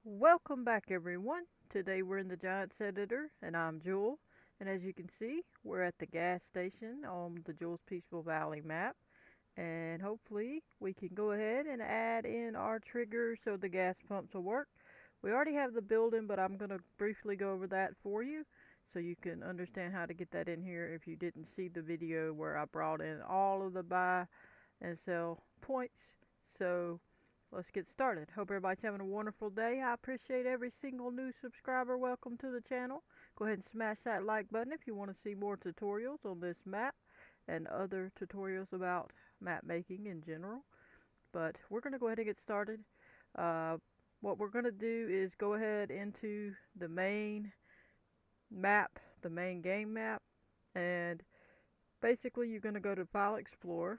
Welcome back everyone. Today we're in the Giants editor and I'm Jewel. And as you can see, we're at the gas station on the Jules Peaceful Valley map. And hopefully we can go ahead and add in our trigger so the gas pumps will work. We already have the building, but I'm going to briefly go over that for you so you can understand how to get that in here if you didn't see the video where I brought in all of the buy and sell points. So let's get started. Hope everybody's having a wonderful day. I appreciate every single new subscriber. Welcome to the channel. Go ahead and smash that like button if you want to see more tutorials on this map and other tutorials about map making in general. But we're going to go ahead and get started. Uh, what we're going to do is go ahead into the main map, the main game map, and basically you're going to go to File Explorer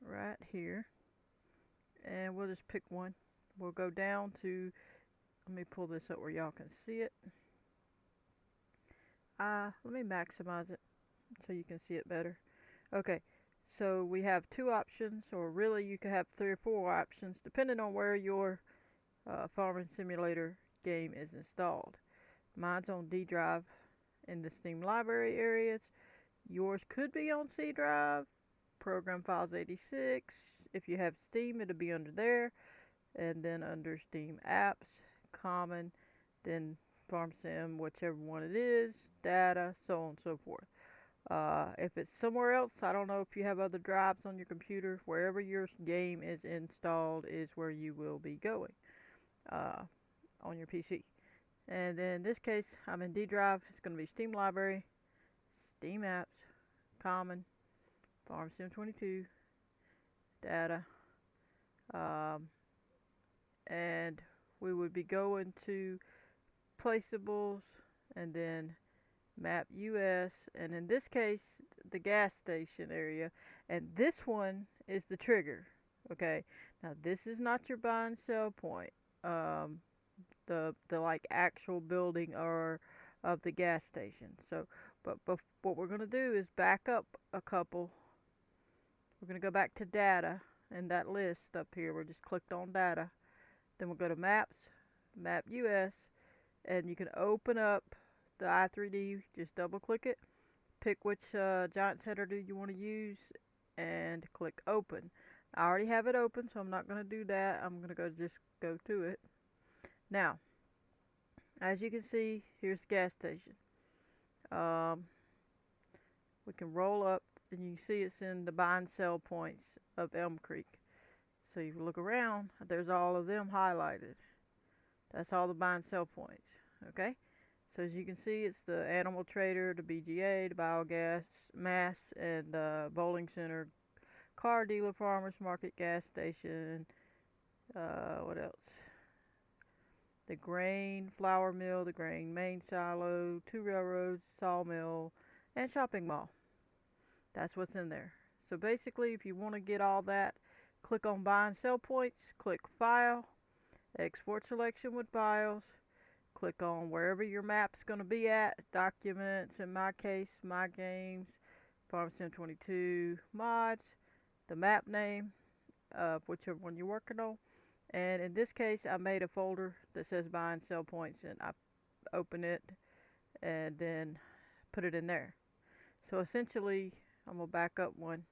right here, and we'll just pick one. We'll go down to, let me pull this up where y'all can see it. Let me maximize it so you can see it better. Okay, so we have two options, or really you could have three or four options depending on where your Farming Simulator game is installed. Mine's on D drive in the Steam library areas. Yours could be on C drive, Program Files 86. If you have Steam, it'll be under there. And then under Steam Apps, Common, then Farm Sim, whichever one it is, Data, so on and so forth. If it's somewhere else, I don't know if you have other drives on your computer, wherever your game is installed is where you will be going uh, on your PC. And then in this case, I'm in D drive. It's going to be Steam Library, Steam Apps, Common, Farm Sim 22, Data, um, and we would be going to Placeables and then Map US, and in this case the gas station area, and this one is the trigger. Okay, now this is not your buy and sell point, um, the like actual building or of the gas station. So but what we're going to do is back up a couple. We're going to go back to data and that list up here. We're just clicked on data, then we'll go to maps, map US, and you can open up the i3D. Just double click it, pick which Giants header do you want to use, and click open. I already have it open, so I'm not going to do that. I'm going to just go to it. Now, as you can see, here's the gas station. Um, we can roll up, and you can see it's in the buy and sell points of Elm Creek. So you look around, there's all of them highlighted. That's all the buy and sell points. Okay? So as you can see, it's the Animal Trader, the BGA, the Biogas, Mass, and the Bowling Center, Car Dealer, Farmers Market, Gas Station, what else? The Grain Flour Mill, the Grain Main Silo, 2 railroads, Sawmill, and Shopping Mall. That's what's in there. So basically, if you want to get all that, click on Buy and Sell Points, click File, Export Selection with Files, click on wherever your map's going to be at, Documents, in my case, My Games, Farm Sim 22, Mods, the map name of whichever one you're working on. And in this case, I made a folder that says Buy and Sell Points, and I open it and then put it in there. So essentially, I'm going to back up one.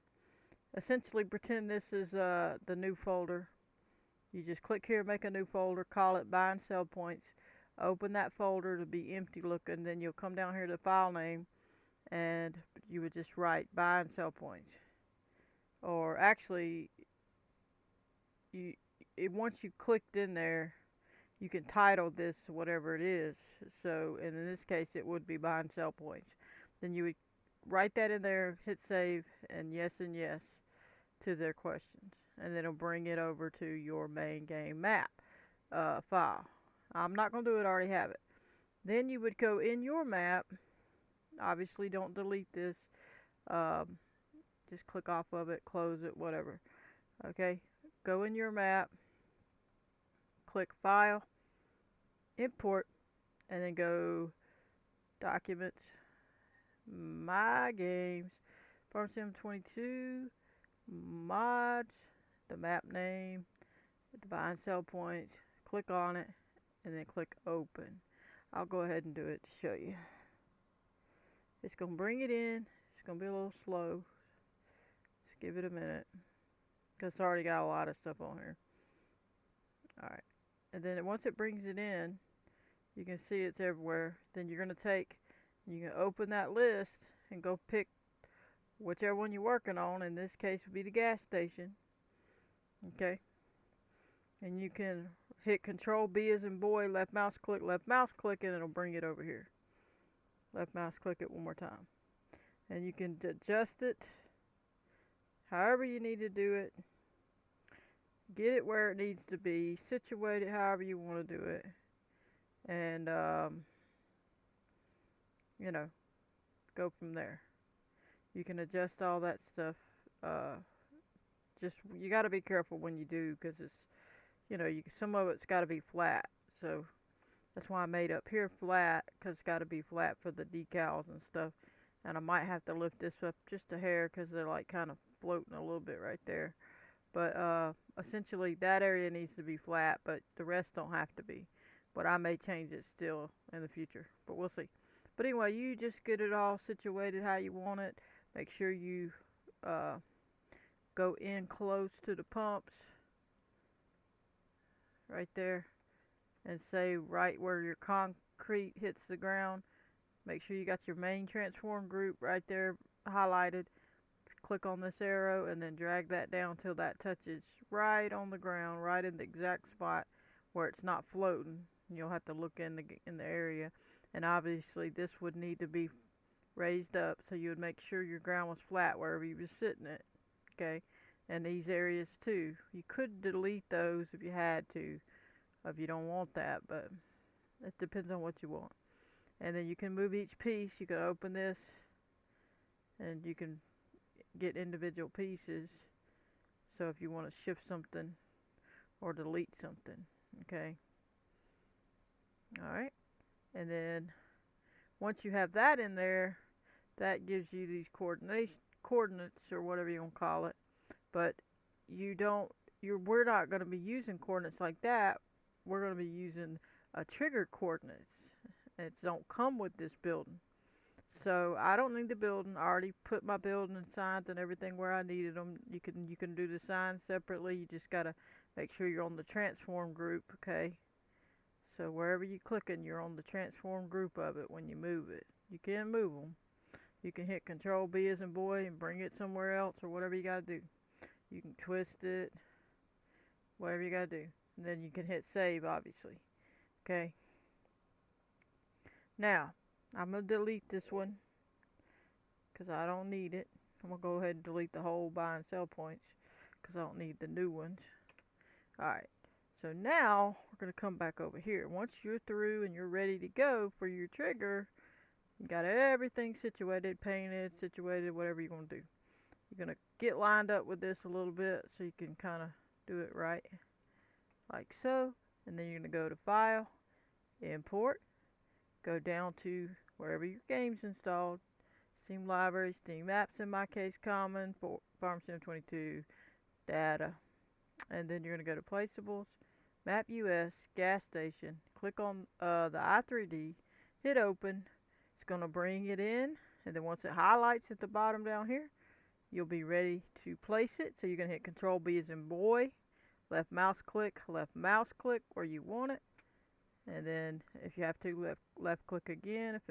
Essentially, pretend this is the new folder. You just click here, make a new folder, call it Buy and Sell Points. Open that folder to be empty looking, then you'll come down here to file name and you would just write Buy and Sell Points. Or actually, once you clicked in there, you can title this whatever it is. So, and in this case, it would be Buy and Sell Points. Then you would write that in there, hit save, and yes to their questions. And then it'll bring it over to your main game map file. I'm not going to do it, I already have it. Then you would go in your map. Obviously, don't delete this. Just click off of it, close it, whatever. Okay, go in your map, click File, Import, and then go Documents, My Games, Farm Sim 22, Mods, the map name, With the buy and sell points, click on it, and then click open. I'll go ahead and do it to show you. It's going to bring it in. It's going to be a little slow. Just give it a minute, because it's already got a lot of stuff on here. Alright, and then once it brings it in, you can see it's everywhere. Then you're going to take, you can open that list and go pick whichever one you're working on. In this case would be the gas station. Okay, and you can hit Control B as in boy, left mouse click, and it'll bring it over here. Left mouse click it one more time, and you can adjust it however you need to do it. Get it where it needs to be, situate it however you want to do it, and you know, go from there. You can adjust all that stuff. Just you got to be careful when you do, because it's, you know, some of it's got to be flat. So that's why I made up here flat, because it's got to be flat for the decals and stuff. And I might have to lift this up just a hair, because they're like kind of floating a little bit right there. But essentially that area needs to be flat, but the rest don't have to be. But I may change it still in the future, but we'll see. But anyway, you just get it all situated how you want it. Make sure you go in close to the pumps right there, and say right where your concrete hits the ground. Make sure you got your main transform group right there highlighted. Click on this arrow and then drag that down till that touches right on the ground, right in the exact spot where it's not floating. You'll have to look in the area, and obviously this would need to be raised up, so you would make sure your ground was flat wherever you were sitting it. Okay, and these areas too. You could delete those if you had to, if you don't want that, but it depends on what you want. And then you can move each piece. You can open this, and you can get individual pieces. So if you want to shift something or delete something, okay. Alright, and then once you have that in there, that gives you these coordinates or whatever you want to call it. But we're not going to be using coordinates like that. We're going to be using trigger coordinates. It don't come with this building. So I don't need the building. I already put my building and signs and everything where I needed them. You can do the signs separately. You just gotta make sure you're on the transform group, okay? So wherever you're clicking, you're on the transform group of it when you move it. You can move them. You can hit Control B as in boy and bring it somewhere else, or whatever you gotta do. You can twist it, whatever you gotta do. And then you can hit save, obviously. Okay. Now, I'm going to delete this one, because I don't need it. I'm going to go ahead and delete the whole buy and sell points, because I don't need the new ones. Alright, so now we're going to come back over here. Once you're through and you're ready to go for your trigger, you got everything situated, painted, situated, whatever you want to do. You're going to get lined up with this a little bit so you can kind of do it right, like so. And then you're going to go to File, Import, go down to wherever your game's installed, Steam Library, Steam Apps in my case, Common, FS22, Data. And then you're going to go to Placeables, Map US, Gas Station, click on the i3D, hit Open. It's going to bring it in, and then once it highlights at the bottom down here, you'll be ready to place it. So you're going to hit Control B as in boy, left mouse click where you want it. And then if you have to, left click again if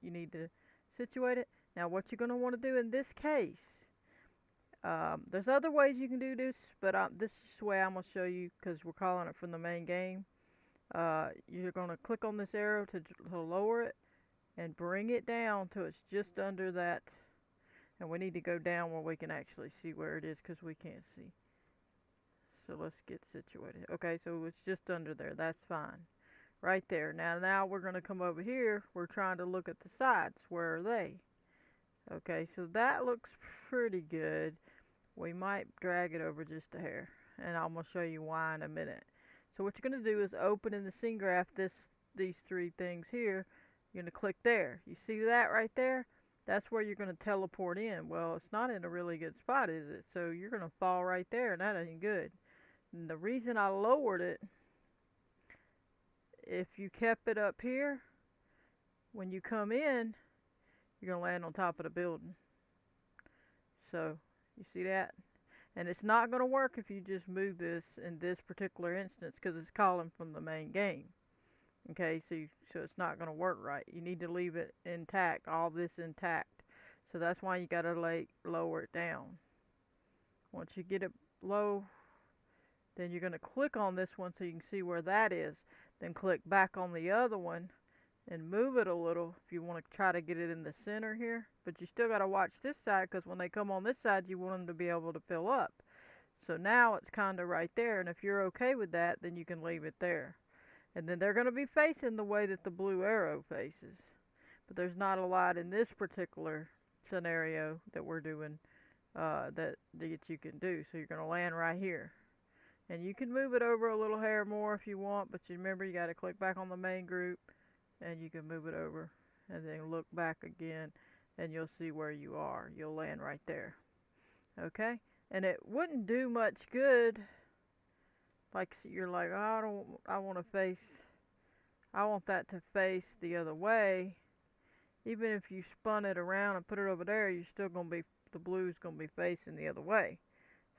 you need to situate it. Now what you're going to want to do in this case, there's other ways you can do this, but this is the way I'm going to show you, because we're calling it from the main game. You're going to click on this arrow to lower it and bring it down till it's just under that. And we need to go down where we can actually see where it is, because we can't see. So let's get situated. Okay, so it's just under there. That's fine. Right there. Now we're going to come over here. We're trying to look at the sides. Where are they? Okay, so that looks pretty good. We might drag it over just a hair, and I'm going to show you why in a minute. So what you're going to do is open in the scene graph these three things here. You're going to click there. You see that right there? That's where you're going to teleport in. Well, it's not in a really good spot, is it? So you're going to fall right there, and that ain't good. And the reason I lowered it, if you kept it up here, when you come in, you're going to land on top of the building. So, you see that? And it's not going to work if you just move this in this particular instance because it's calling from the main game. Okay, so it's not going to work right. You need to leave it intact, all this intact. So that's why you got to lower it down. Once you get it low, then you're going to click on this one so you can see where that is. Then click back on the other one and move it a little if you want to try to get it in the center here. But you still got to watch this side because when they come on this side, you want them to be able to fill up. So now it's kind of right there, and if you're okay with that, then you can leave it there. And then they're going to be facing the way that the blue arrow faces. But there's not a lot in this particular scenario that we're doing that you can do. So you're going to land right here. And you can move it over a little hair more if you want, but you remember you got to click back on the main group and you can move it over and then look back again and you'll see where you are. You'll land right there. Okay? And it wouldn't do much good. Like you're like, oh, I want that to face the other way. Even if you spun it around and put it over there, you're still going to be, the blue's going to be facing the other way.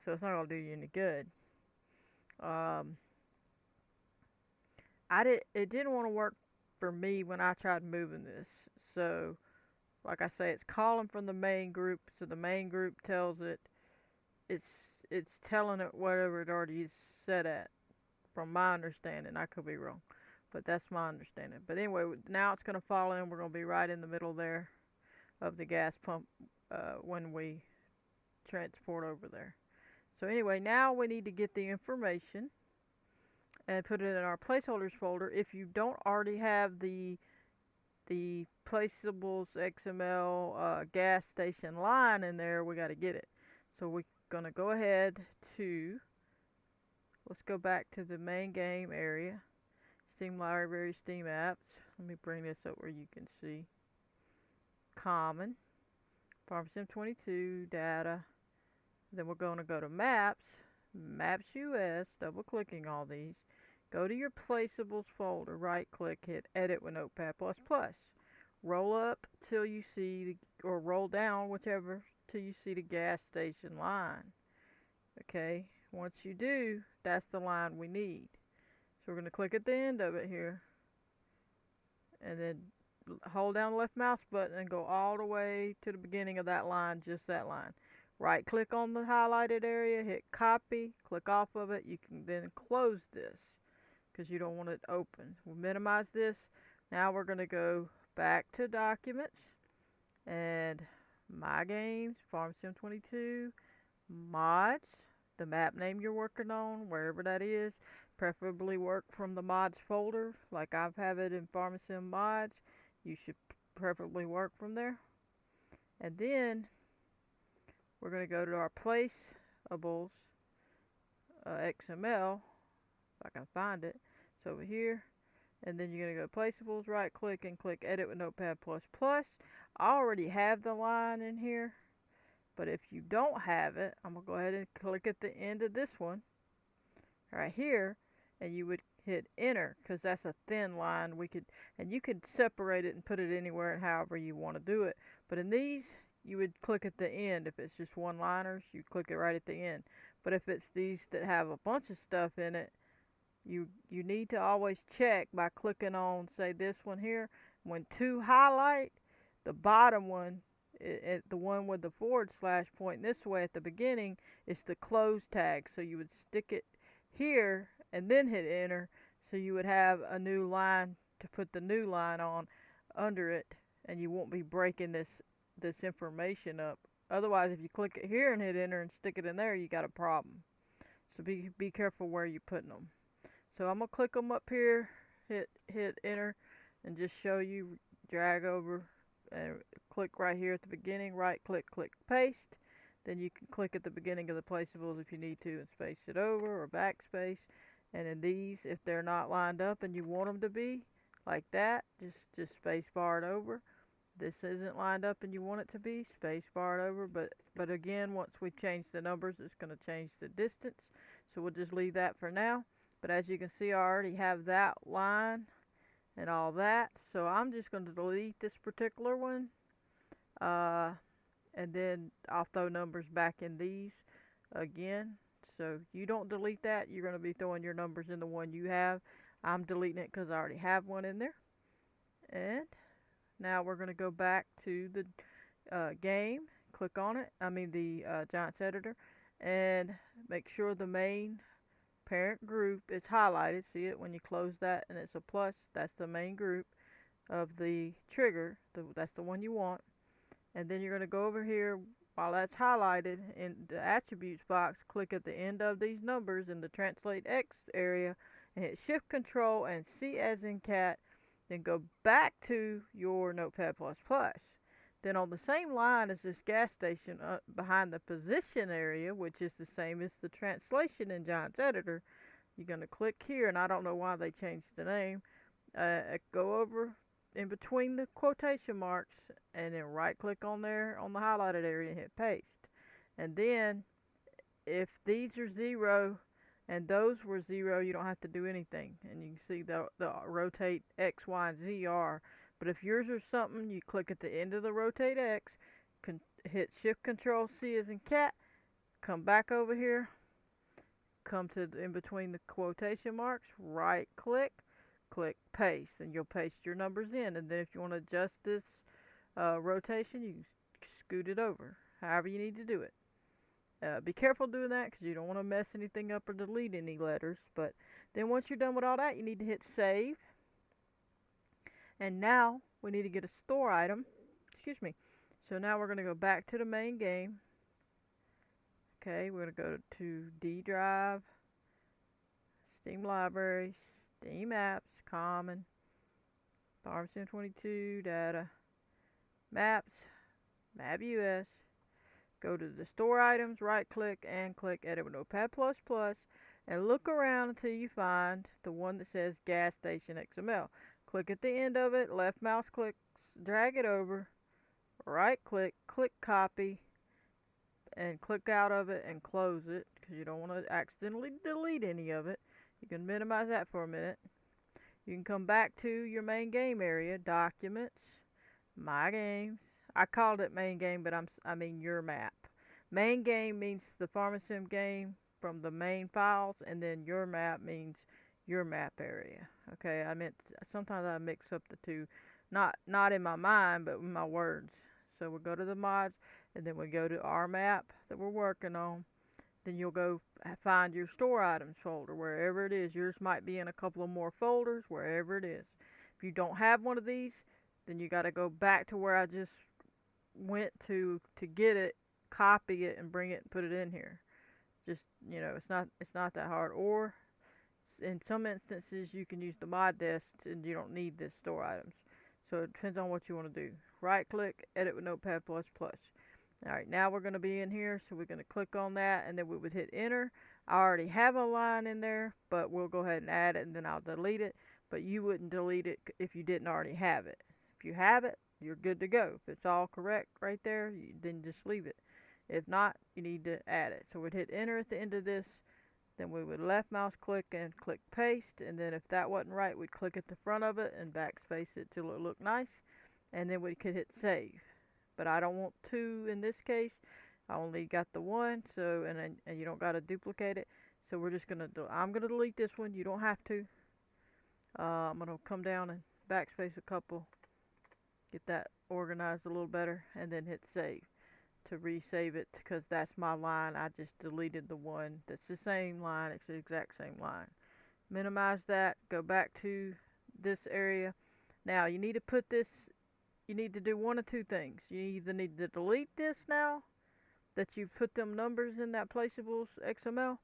So it's not going to do you any good. It didn't want to work for me when I tried moving this. So, like I say, it's calling from the main group. So the main group tells it, it's telling it whatever it already is set at. From my understanding, I could be wrong, but that's my understanding. But anyway, now it's going to fall in. We're going to be right in the middle there of the gas pump when we transport over there. So anyway, now we need to get the information and put it in our placeholders folder. If you don't already have the Placeables XML gas station line in there, we got to get it. So we're going to go ahead to, let's go back to the main game area. Steam Library, Steam Apps. Let me bring this up where you can see. Common. FS22, Data. Then we're going to go to Maps. Maps US. Double clicking all these. Go to your Placeables folder. Right click. Hit Edit with Notepad++. Roll up till you see, or roll down, whichever, till you see the gas station line. Okay. Once you do, that's the line we need. So we're going to click at the end of it here. And then hold down the left mouse button and go all the way to the beginning of that line, just that line. Right click on the highlighted area, hit copy, click off of it. You can then close this because you don't want it open. We'll minimize this. Now we're going to go back to Documents and My Games, FS22, Mods. The map name you're working on, wherever that is, preferably work from the mods folder. Like I have it in FS22 mods, you should preferably work from there. And then we're going to go to our Placeables XML, if I can find it. It's over here. And then you're going to go to Placeables, right click and click Edit with Notepad++. I already have the line in here. But if you don't have it, I'm going to go ahead and click at the end of this one, right here, and you would hit Enter, because that's a thin line. And you could separate it and put it anywhere and however you want to do it. But in these, you would click at the end. If it's just one-liners, you click it right at the end. But if it's these that have a bunch of stuff in it, you need to always check by clicking on, say, this one here. When two highlight, the bottom one, the one with the / pointing this way at the beginning, is the close tag. So you would stick it here and then hit Enter, so you would have a new line to put the new line on under it, and you won't be breaking this information up. Otherwise, if you click it here and hit Enter and stick it in there, you got a problem. So be careful where you're putting them. So I'm gonna click them up here, hit Enter, and just show you. Drag over and click right here at the beginning, right click, click paste. Then you can click at the beginning of the Placeables if you need to and space it over or backspace. And in these, if they're not lined up and you want them to be like that, just space bar it over. This isn't lined up and you want it to be, space bar it over. But again, once we change the numbers, it's going to change the distance. So we'll just leave that for now. But as you can see, I already have that line and all that. So I'm just going to delete this particular one. And then I'll throw numbers back in these again. So you don't delete that. You're going to be throwing your numbers in the one you have. I'm deleting it because I already have one in there. And now we're going to go back to the game. Click on it. I mean the Giants editor. And make sure the main parent group is highlighted. See it when you close that and it's a plus? That's the main group of the trigger. That's the one you want. And then you're going to go over here while that's highlighted in the attributes box, click at the end of these numbers in the translate X area and hit shift control and C as in cat, then go back to your Notepad++. Then on the same line as this gas station behind the position area, which is the same as the translation in Giants editor, you're going to click here, and I don't know why they changed the name. Go over in between the quotation marks and then right click on there on the highlighted area and hit paste. And then if these are 0 and those were 0, you don't have to do anything. And you can see the rotate X, Y, and Z are. But if yours are something, you click at the end of the rotate X, hit shift control C as in cat, come back over here, come to in between the quotation marks, right click paste, and you'll paste your numbers in. And then if you want to adjust this rotation, you can scoot it over however you need to do it. Be careful doing that because you don't want to mess anything up or delete any letters. But then once you're done with all that, you need to hit save. And now we need to get a store item. Excuse me. So now we're going to go back to the main game. Okay, we're going to go to D drive, Steam library, Steam apps, common, FS22, data, maps, map US. Go to the store items, right click and click edit with Notepad++, and look around until you find the one that says gas station XML. Click at the end of it, left mouse click, drag it over, right click, click copy, and click out of it and close it because you don't want to accidentally delete any of it. You can minimize that for a minute. You can come back to your main game area, documents, my games. I called it main game, but I mean your map. Main game means the PharmaSim game from the main files, and then your map means your map area. Okay, I meant sometimes I mix up the two, not in my mind, but in my words. So we'll go to the mods, and then we go to our map that we're working on. Then you'll go find your store items folder wherever it is. Yours might be in a couple of more folders wherever it is. If you don't have one of these, then you got to go back to where I just went to get it, copy it, and bring it and put it in here. Just, it's not that hard. Or in some instances you can use the mod desk and you don't need this store items. So it depends on what you want to do. Right click, edit with Notepad++. Alright, now we're going to be in here, so we're going to click on that, and then we would hit enter. I already have a line in there, but we'll go ahead and add it, and then I'll delete it. But you wouldn't delete it if you didn't already have it. If you have it, you're good to go. If it's all correct right there, then just leave it. If not, you need to add it. So we'd hit enter at the end of this, then we would left mouse click and click paste, and then if that wasn't right, we'd click at the front of it and backspace it till it looked nice, and then we could hit save. But I don't want two in this case. I only got the one, so and you don't got to duplicate it. So we're just gonna I'm gonna delete this one. You don't have to. I'm gonna come down and backspace a couple, get that organized a little better, and then hit save to resave it because that's my line. I just deleted the one that's the same line. It's the exact same line. Minimize that. Go back to this area. Now you need to put this. You need to do one of two things. You either need to delete this now that you put them numbers in that Placeables XML,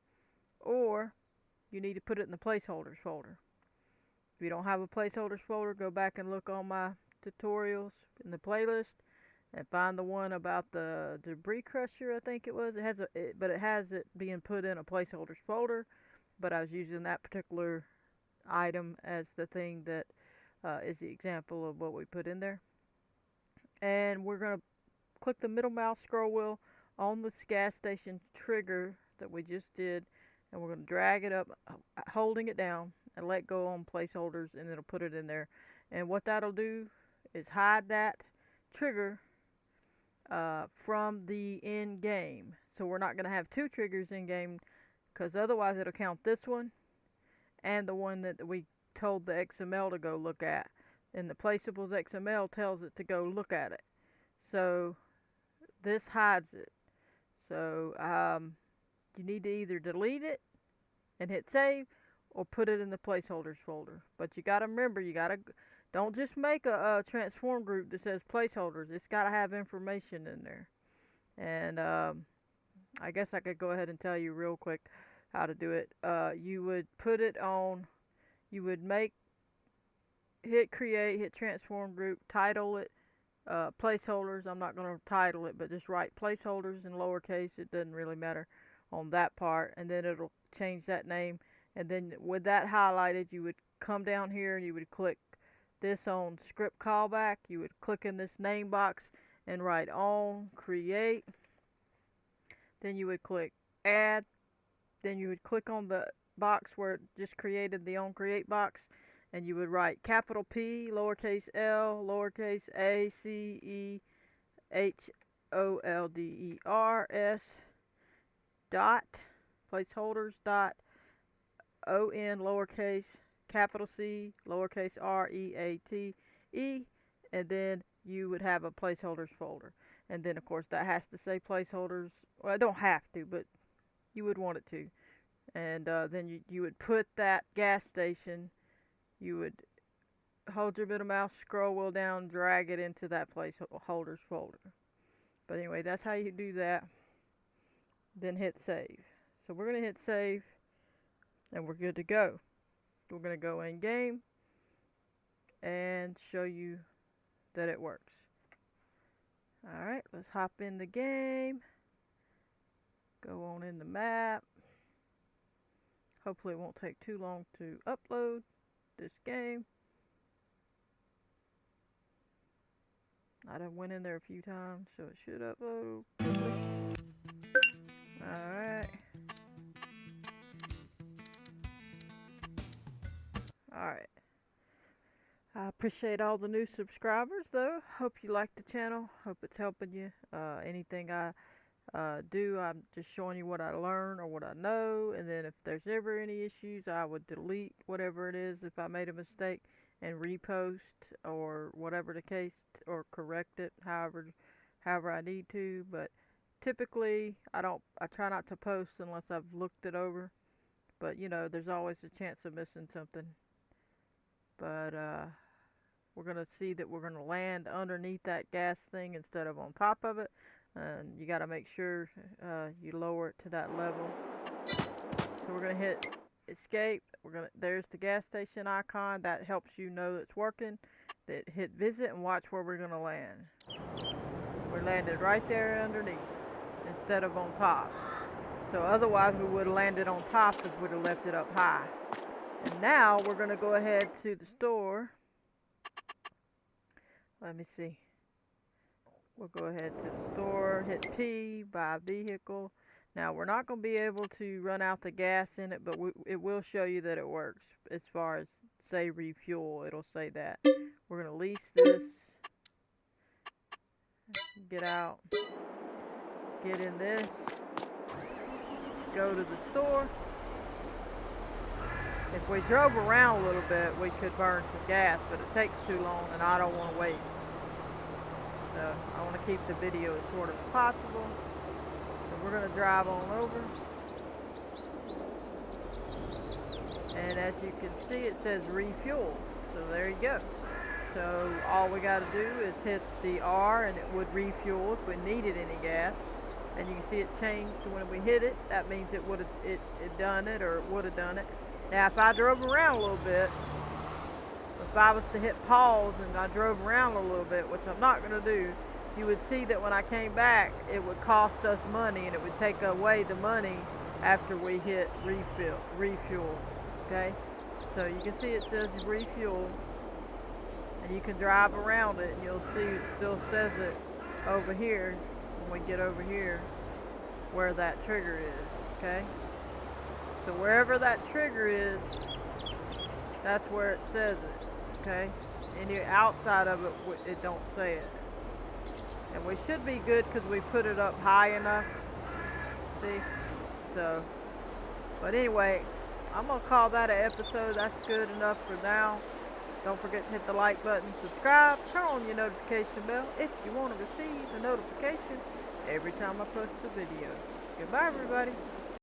or you need to put it in the Placeholders folder. If you don't have a Placeholders folder, go back and look on my tutorials in the playlist and find the one about the debris crusher, I think it was. It has it being put in a Placeholders folder, but I was using that particular item as the thing that is the example of what we put in there. And we're going to click the middle mouse scroll wheel on this gas station trigger that we just did, and we're going to drag it up, holding it down, and let go on placeholders, and it'll put it in there. And what that'll do is hide that trigger from the in game. So we're not going to have two triggers in game, because otherwise it'll count this one and the one that we told the XML to go look at. And the Placeables XML tells it to go look at it. So this hides it. So you need to either delete it and hit save, or put it in the placeholders folder. But you got to remember, don't just make a transform group that says placeholders. It's got to have information in there. And I guess I could go ahead and tell you real quick how to do it. You would put it on, you would hit create, hit transform group, title it placeholders. I'm not going to title it, but just write placeholders in lowercase. It doesn't really matter on that part. And then it'll change that name. And then with that highlighted, you would come down here and you would click this on script callback. You would click in this name box and write on create. Then you would click add. Then you would click on the box where it just created the on create box, and you would write capital P, lowercase l, lowercase a, c, e, h, o, l, d, e, r, s, dot, placeholders, dot, o, n, lowercase, capital C, lowercase r, e, a, t, e, and then you would have a placeholders folder. And then, of course, that has to say placeholders. Well, I don't have to, but you would want it to. And then you would put that gas station, you would hold your middle mouse scroll wheel down, drag it into that placeholders folder. But anyway, that's how you do that. Then hit save. So we're going to hit save, and we're good to go. We're going to go in game and show you that it works. Alright, let's hop in the game. Go on in the map. Hopefully it won't take too long to upload this game. I done went in there a few times, so it should upload quickly. Alright. Alright. I appreciate all the new subscribers, though. Hope you like the channel. Hope it's helping you. Anything I do, I'm just showing you what I learn or what I know, and then if there's ever any issues, I would delete whatever it is if I made a mistake and repost or whatever the case, or correct it however I need to. But typically I try not to post unless I've looked it over, but you know, there's always a chance of missing something. But we're gonna see that we're gonna land underneath that gas thing instead of on top of it. And you got to make sure you lower it to that level. So we're going to hit escape. There's the gas station icon. That helps you know it's working. Hit visit and watch where we're going to land. We landed right there underneath instead of on top. So otherwise we would have landed on top if we would have left it up high. And now we're going to go ahead to the store. Let me see. We'll go ahead to the store, hit P, buy a vehicle. Now, we're not going to be able to run out the gas in it, but it will show you that it works. As far as, say, refuel, it'll say that. We're going to lease this. Get out. Get in this. Go to the store. If we drove around a little bit, we could burn some gas, but it takes too long, and I don't want to wait. So I want to keep the video as short as possible. So we're going to drive on over. And as you can see, it says refuel. So there you go. So all we got to do is hit the R and it would refuel if we needed any gas. And you can see it changed when we hit it. That means it would have it done it, or it would have done it. Now if I drove around a little bit, if I was to hit pause and I drove around a little bit, which I'm not going to do, you would see that when I came back, it would cost us money, and it would take away the money after we hit refuel. Okay? So you can see it says refuel, and you can drive around it, and you'll see it still says it over here when we get over here where that trigger is. Okay? So wherever that trigger is, that's where it says it, okay? Any outside of it, it don't say it. And we should be good because we put it up high enough, see? So, but anyway, I'm going to call that an episode. That's good enough for now. Don't forget to hit the like button, subscribe, turn on your notification bell if you want to receive a notification every time I post a video. Goodbye, everybody.